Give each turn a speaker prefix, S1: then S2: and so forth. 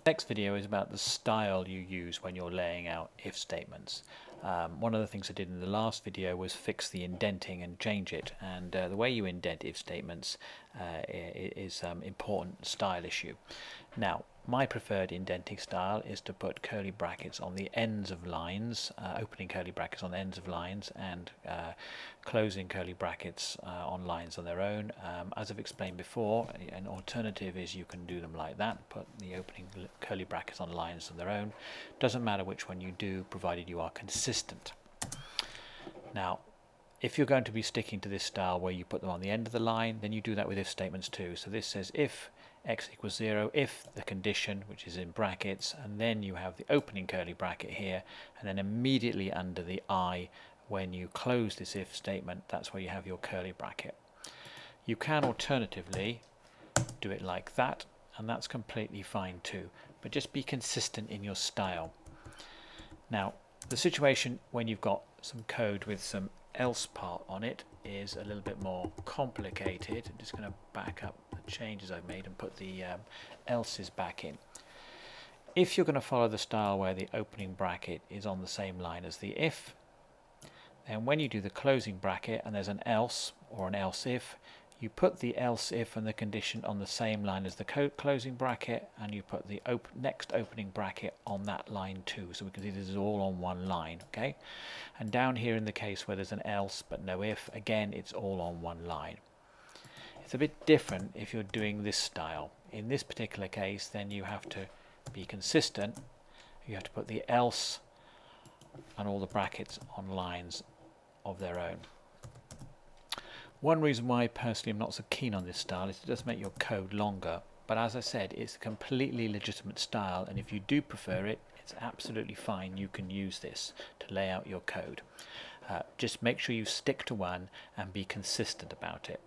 S1: Next video is about the style you use when you're laying out if statements. One of the things I did in the last video was fix the indenting and change it, and the way you indent if statements is important style issue. Now, my preferred indenting style is to put curly brackets on the ends of lines, opening curly brackets on the ends of lines, and closing curly brackets on lines on their own. As I've explained before, an alternative is you can do them like that, put the opening curly brackets on lines on their own. Doesn't matter which one you do, provided you are consistent. Now, if you're going to be sticking to this style where you put them on the end of the line, then you do that with if statements too. So this says if x equals 0, if the condition, which is in brackets, and then you have the opening curly bracket here, and then immediately under the I, when you close this if statement, that's where you have your curly bracket. You can alternatively do it like that, and that's completely fine too, but just be consistent in your style. Now, the situation when you've got some code with some else part on it is a little bit more complicated. I'm just going to back up the changes I've made and put the else's back in. If you're going to follow the style where the opening bracket is on the same line as the if, then when you do the closing bracket and there's an else or an else if, you put the else if and the condition on the same line as the closing bracket, and you put the next opening bracket on that line too, so we can see this is all on one line. Okay, and down here in the case where there's an else but no if, again it's all on one line. It's a bit different if you're doing this style. In this particular case, then you have to be consistent. You have to put the else and all the brackets on lines of their own. One reason why personally I'm not so keen on this style is it does make your code longer, but as I said, it's a completely legitimate style, and if you do prefer it, it's absolutely fine. You can use this to lay out your code. Just make sure you stick to one and be consistent about it.